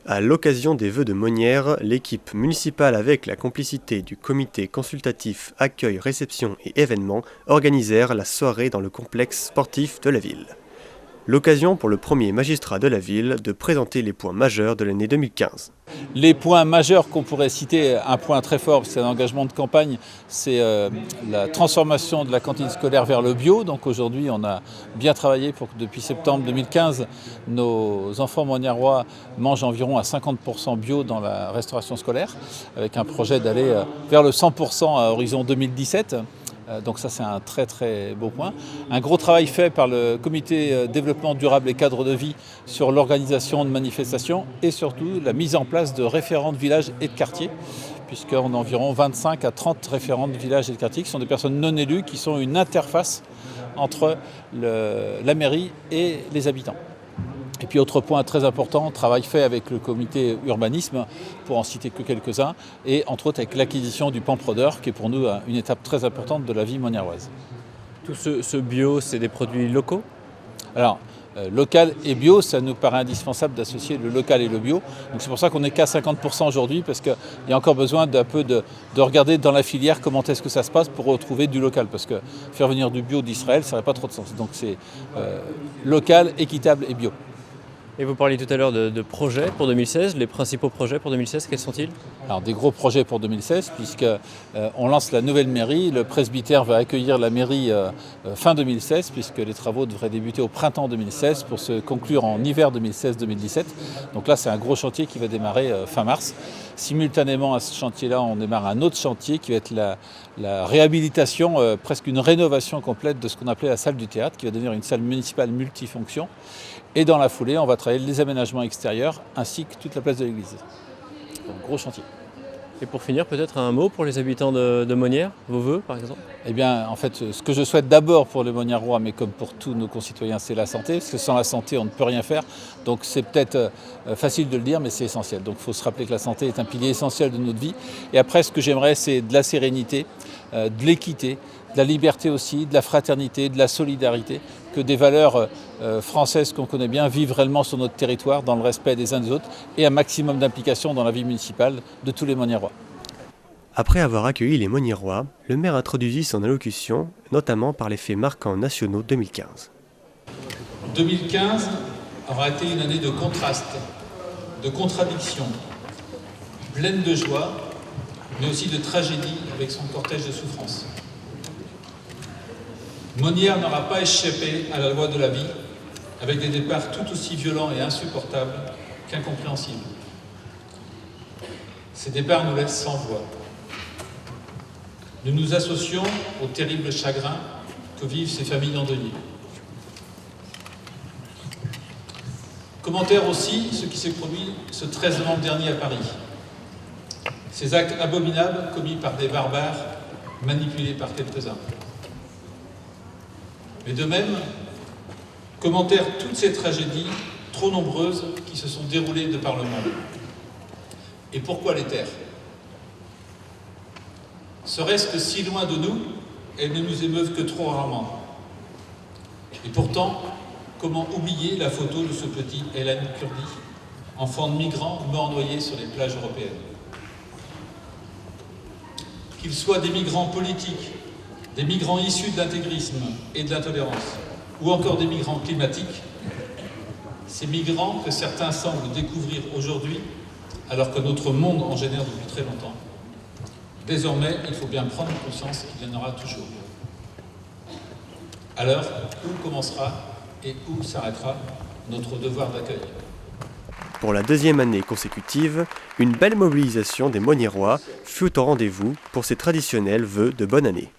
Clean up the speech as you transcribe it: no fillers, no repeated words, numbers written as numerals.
À l'occasion des vœux de Monnières, l'équipe municipale avec la complicité du comité consultatif accueil, réception et événements organisèrent la soirée dans le complexe sportif de la ville. L'occasion pour le premier magistrat de la ville de présenter les points majeurs de l'année 2015. Les points majeurs qu'on pourrait citer, un point très fort, c'est un engagement de campagne, c'est la transformation de la cantine scolaire vers le bio. Donc aujourd'hui, on a bien travaillé pour que depuis septembre 2015, nos enfants monniérois mangent environ à 50% bio dans la restauration scolaire, avec un projet d'aller vers le 100% à horizon 2017. Donc ça c'est un très très beau point. Un gros travail fait par le comité développement durable et cadre de vie sur l'organisation de manifestations et surtout la mise en place de référents de villages et de quartiers, puisqu'on a environ 25 à 30 référents de villages et de quartiers qui sont des personnes non élues, qui sont une interface entre la mairie et les habitants. Et puis autre point très important, travail fait avec le comité urbanisme, pour en citer que quelques-uns, et entre autres avec l'acquisition du Pamprodeur, qui est pour nous une étape très importante de la vie monniéroise. Tout ce bio, c'est des produits locaux ? Alors, local et bio, ça nous paraît indispensable d'associer le local et le bio. Donc c'est pour ça qu'on n'est qu'à 50% aujourd'hui, parce qu'il y a encore besoin d'un peu de regarder dans la filière comment est-ce que ça se passe pour retrouver du local. Parce que faire venir du bio d'Israël, ça n'aurait pas trop de sens. Donc c'est local, équitable et bio. Et vous parliez tout à l'heure de projets pour 2016. Les principaux projets pour 2016, quels sont-ils ? Alors des gros projets pour 2016, puisqu'on lance la nouvelle mairie. Le presbytère va accueillir la mairie fin 2016, puisque les travaux devraient débuter au printemps 2016 pour se conclure en hiver 2016-2017. Donc là, c'est un gros chantier qui va démarrer fin mars. Simultanément à ce chantier-là, on démarre un autre chantier qui va être la réhabilitation, presque une rénovation complète de ce qu'on appelait la salle du théâtre, qui va devenir une salle municipale multifonction. Et dans la foulée, on va travailler les aménagements extérieurs ainsi que toute la place de l'église. Donc, gros chantier. Et pour finir, peut-être un mot pour les habitants de Monnières, vos vœux par exemple ? Eh bien, en fait, ce que je souhaite d'abord pour les Monniérois, mais comme pour tous nos concitoyens, c'est la santé. Parce que sans la santé, on ne peut rien faire. Donc c'est peut-être facile de le dire, mais c'est essentiel. Donc il faut se rappeler que la santé est un pilier essentiel de notre vie. Et après, ce que j'aimerais, c'est de la sérénité, de l'équité, de la liberté aussi, de la fraternité, de la solidarité, que des valeurs françaises qu'on connaît bien vivent réellement sur notre territoire, dans le respect des uns des autres, et un maximum d'implication dans la vie municipale de tous les Monniérois. Après avoir accueilli les Monniérois, le maire introduisit son allocution, notamment par les faits marquants nationaux 2015. 2015 aura été une année de contrastes, de contradictions, pleine de joie, mais aussi de tragédie avec son cortège de souffrances. Monnières n'aura pas échappé à la loi de la vie, avec des départs tout aussi violents et insupportables qu'incompréhensibles. Ces départs nous laissent sans voix. Nous nous associons au terrible chagrin que vivent ces familles endeuillées. Commentaire aussi ce qui s'est produit ce 13 novembre dernier à Paris. Ces actes abominables commis par des barbares manipulés par quelques-uns. Mais de même, commentaire toutes ces tragédies trop nombreuses qui se sont déroulées de par le monde. Et pourquoi les taire ? Serait-ce que si loin de nous, elles ne nous émeuvent que trop rarement. Et pourtant, comment oublier la photo de ce petit Elan Kurdi, enfant de migrants mort noyé sur les plages européennes. Qu'ils soient des migrants politiques, des migrants issus de l'intégrisme et de l'intolérance, ou encore des migrants climatiques, ces migrants que certains semblent découvrir aujourd'hui, alors que notre monde en génère depuis très longtemps. Désormais, il faut bien prendre conscience qu'il y en aura toujours. Alors, où commencera et où s'arrêtera notre devoir d'accueil ? Pour la deuxième année consécutive, une belle mobilisation des Monniérois fut au rendez-vous pour ces traditionnels vœux de bonne année.